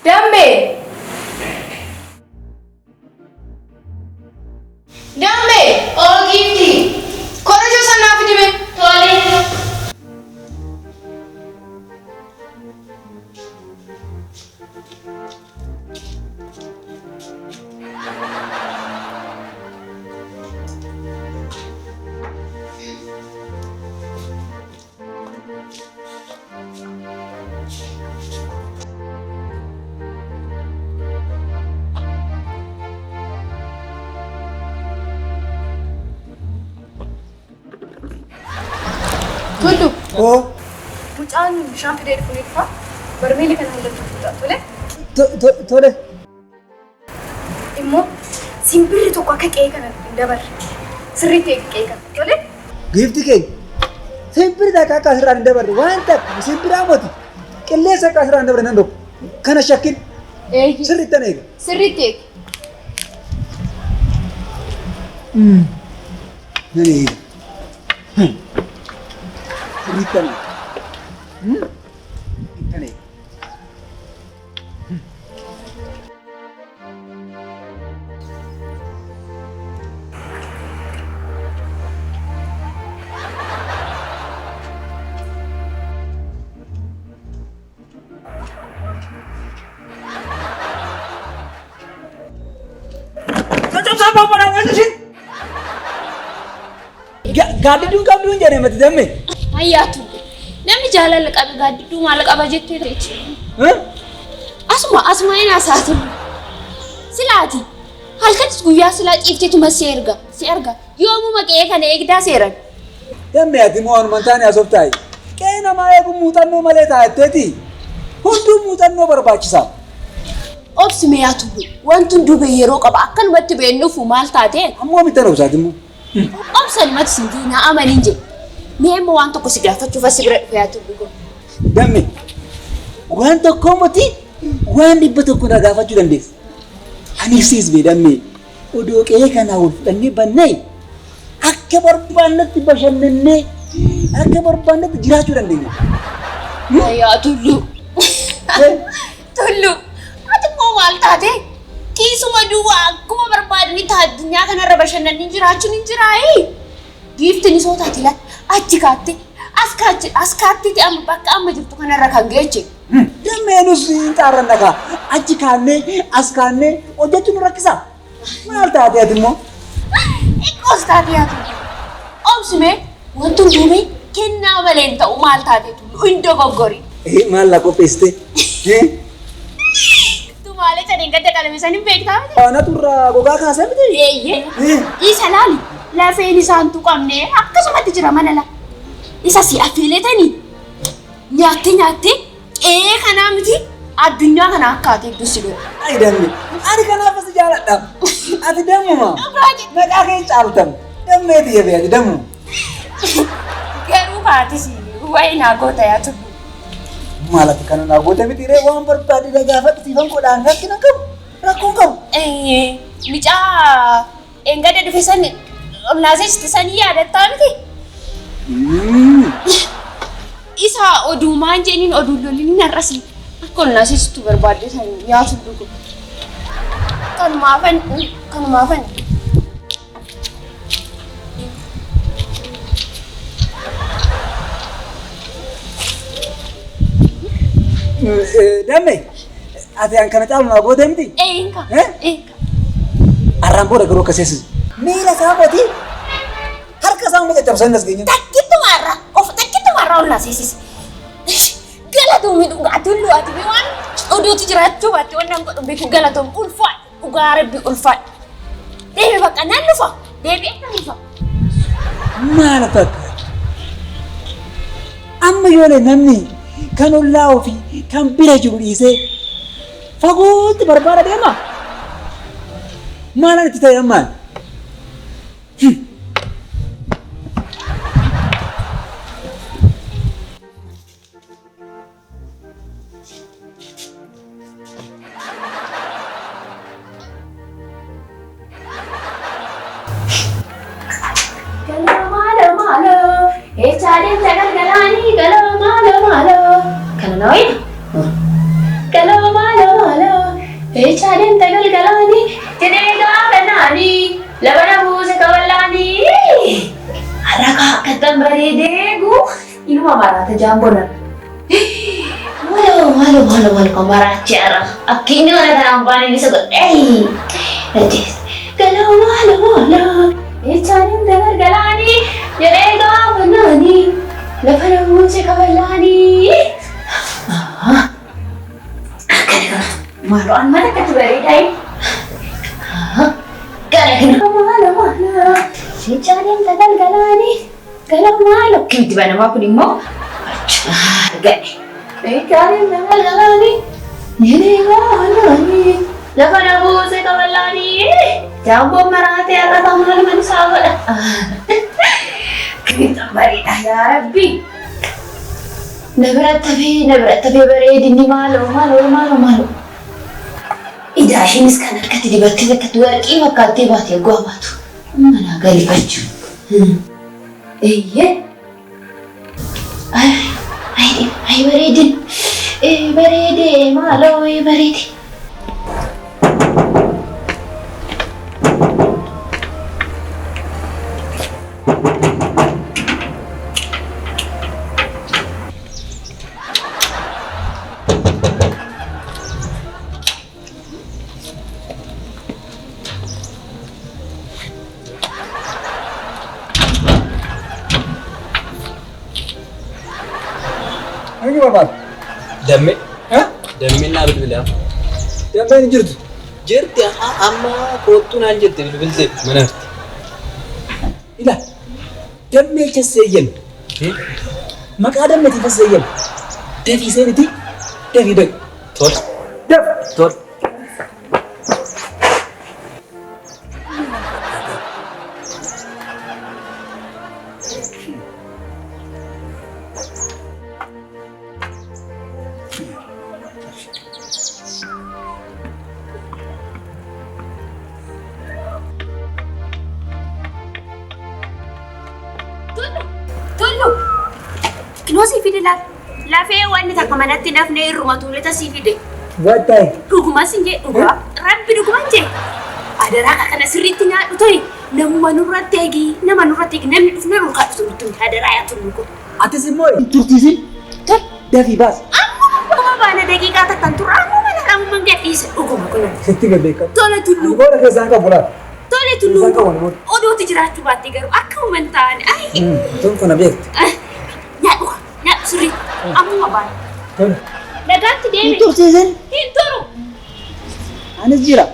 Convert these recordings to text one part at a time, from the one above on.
Dambe! Dambe! Oo, Gifty. Korojoo sana fidime. Tole. Tolu. Oh, Mucaan bishaan fidee dhufu ni dhufa. Barmeelli kana hunda tuuta. tole. Immoo simbirri tokko akka qe'ee kana hin dabarre. Sirriitti eegi qe'ee kana. Tole. Gifti keenya. Simbirri takka akka asirraan hin dabarre waan takka simbiraa moti. Qilleensa akka asirraan hin dabarre nan tokko. Kana shakkin Eegi. sirriitti tan eega. Sirriitti eegi. Nan eega. Sirriitti tan eega. Tan eega. Gaaddiduun qabduun jedhee mati damme. Hayyaatu. Namni jaalala qabe gaaddiduu maal qaba jettee teechi. Asuma hin haasa'atu. Silaati. Halkanis guyyaa silaa ciifteetuma si erga. Yoomuma qe'ee kana eegdaa seeran. Damme ati moo waanuma taane asoof taa'i. Qe'ee namaa eeguun muuxannoo malee taa'etteeti. Hunduu muuxannoo barbaachisaa. Obsi yaa tullu. Wanti hunduu yeroo qaba akkanumatti beennuufu maal taate? Ammoo mittan obsaati immoo. Obsan mati sintii na amanin je. Mee immoo waan tokko si gaafachuuf as bira dhufe yaa tullu kun. Damme waan tokko moti waan dhibba tokko na gaafachuu dandeessa. Ani siis bee damme odoo qe'ee kanaa ol fudhannee bannee akka barbaannetti bashannannee akka barbaannetti jiraachuu dandeenya. Yaa tullu. Tullu. Ati immoo maal taate? Kiisuma duwwaa akkuma barbaadni addunyaa kanarra bashannanii jiraachuun hin jiraayi. Giiftiin soo taate laata achi kaatte as kaattee amma bakka amma jirtu kanarra kan geeche. Dammeenus xaarran dhagaa achi kaannee as kaannee hojjechuun nu rakkisa. Maal taate ati immoo? Ikkoos taate yaa tullu. Obsime wanti hundumee kennaa malee hin ta'u maal taate tullu hin dogoggori. Maal la qopheessite? Malee sadeen gadda qalamisan hin beektaa miti? Ana turraa gogaa kaasee miti? Eeyyee. Isa laali. Lafeen isaan tuqamne akkasumatti jira mana la. Isa si affeeletanii nyaattee qe'ee kanaa miti addunyaa kana akka ati eegdusi godha. Ayi damme ani kanaaf as jaaladha. Ati dammuma. Maqaa kee caaltam. Dammeeti jabee ati dammuma. Garuu kaatis wayi naa goota yaa tullu. Maal ati kana naa goota miti ree waan barbaade na gaafadhu siifan godhaan rakkina qabu rakkoon qabu. Micaa engada dhufe san naasesti sanii yaadattaa miti? Isa oduumaan jeeniin oduun loliin har'asi akka ol naasesitu barbaadde san yaa tullu kun. Kanumaafan. Damme ati an kana caalu naa goota miti? Eenka. Arraan booda garuu akka seessisu. Miila isaa moti harka isaa hunda caccabsan as geenye. Takkittumarraa ol naasesise. Galatoomii dhugaa tullu ati waan oduuti jiraachuu baatte waan godhu beeku galatoom ulfaadha. Dhugaa rabbi ulfaadha. Deebi bakka nan dhufa. Deebi akka dhufa. Maal fakkaata? Amma yoo namni kan ollaa ofii kan bira jiru dhiisee fagootti barbaada deema. Maalaan itti ta'e ammaan? Echaaleen jagal galaanii galoo maaloo maaloo. Kana na wayna? Galoo maaloo maaloo. Eechaaleen tagalgalaanii jedhee gaafannanii labana buuse kaballaanii haraka akkatan bareedeegu inuma maraata jaambonan. Walu kamaraachara akkiinni mana kanaan baaniin isa godhee galawala eechaaleen tagalgalaanii jedhee gaafannanii labana buuse kaballaanii. Malu anak kecil dari gara-gara malu si cariin galang-galani galang malu gitu mana aku di mau gak cariin galang-galani ini galani lepas aku saya kabalani jambu merah tiara tamunan manusia kita beri ya Rabbi Nabrat tapi beri ini malu Idashinis kan harkatti dibattee akka warqii fakkaattee baatee gowwaa baatu. Mana galifachuu. Eeyyee. Ay bareedin. Bareede maaloo bareede. Ini apa? Dame. Hah? Dame na bilbila. Dame ni jirtu. Jirti amma kootu naan jirti bilbilti mana. Ila. Dame chaseyyan. Maqaa dame tifaseyyan. Dafi seeniti. Dafi dag. Tol. Daf. Tol. Tollu. Kinoo si fide lafee wanni takka manatti nafnee irruma tuuleta si fide. Watai. Dhuguma sin jee dhugaa. Rabbi dhuguma jee. Adaraa kana sirriitti nyaadhu ta'e namuma nurratti eegi namni dhufne nurkaa dhufu nutti adaraa yaa tullu kun. Atis immoo turtiisin. Tol. Dafi baas. Amma baana daqiiqaa takkan turre amma mana qabuman gadhiise dhuguma kun. Sitti gabeeka. Tole tullu. Goora keessaan qabu laata? Tole tullu. Oduuti jiraachuu baatte garuu akka uuman ta'ani. Tun kana beektu. Nyaadhu sirriitti amma baana. Tole. Nagaatti deeme. Hin turtiisin. Hin turu. Anis jira.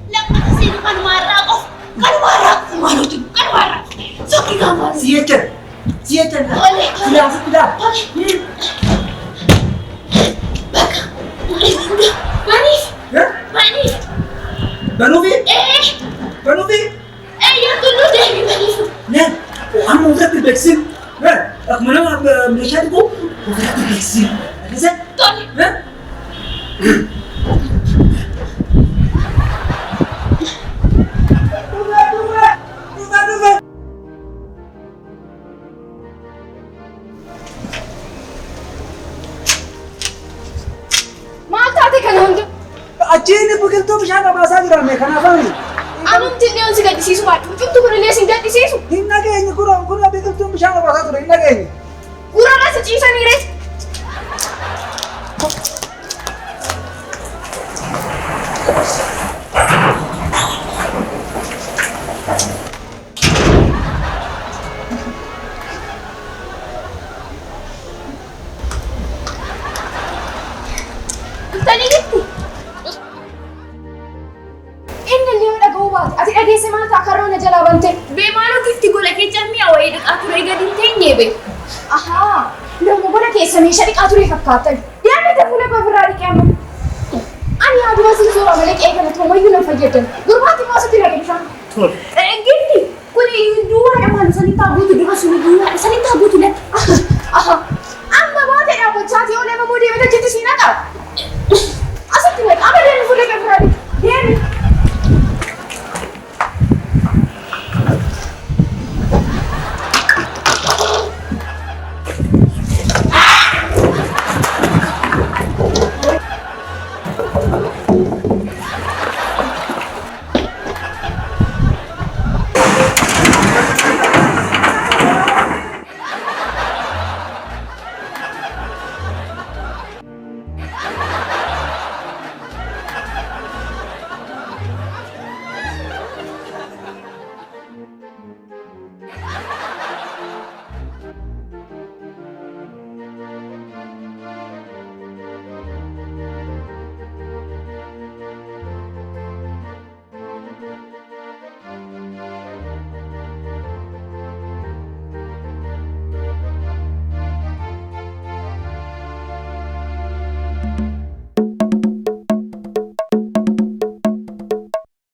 Lamma kasi naman marap Oh, kan marah. Malu tuh, kan marah. Sakit kamar. Siacan. Boleh. Sudah. Baka. Manis. Ya? Manis. Banuvi? Eh, yang dulu deh manis. Nah, kamu udah vaksin. Nah, aku mana Malaysia itu udah vaksin. Bisa? Tol. Nah. Tunggu. Maal taate kana hundi? Achiin biqiltuu bishaan obaasaa jiran kanaafani. Anumti illee on si gaddisiisu baadhu. Cuntu kun illee si gaddisiisu. Hin nageenye kun biqiltuun bishaan obaasaa ture hin nageenye. Gurarra si ciisanii reeti. Tani gitti. Inni illee yoo dhaga'uu baate ati dhageesse maal ta'a karroona jalaa bante. Beemaanoo gifti gola kee jammii awwayii dhiqaa ture gadi hin teenye be. Ahaa, nama gola keessa meeshaa dhiqaa ture fakkaatan. Yaadata fuula baafirraa dhiqee amma. Ani yaaduma siin suuraa malee qe'ee kana toomayyuu nan fayyadamu. Gurbaatti maasatti lagee bishaan. Gifti kuni duwwaa dhamaan sanii taabuutu dura suni duwwaa sanii taabuutu latti. Aha, amma baate dhaabbachaati yoo nama moo deemata jetti siin haqa.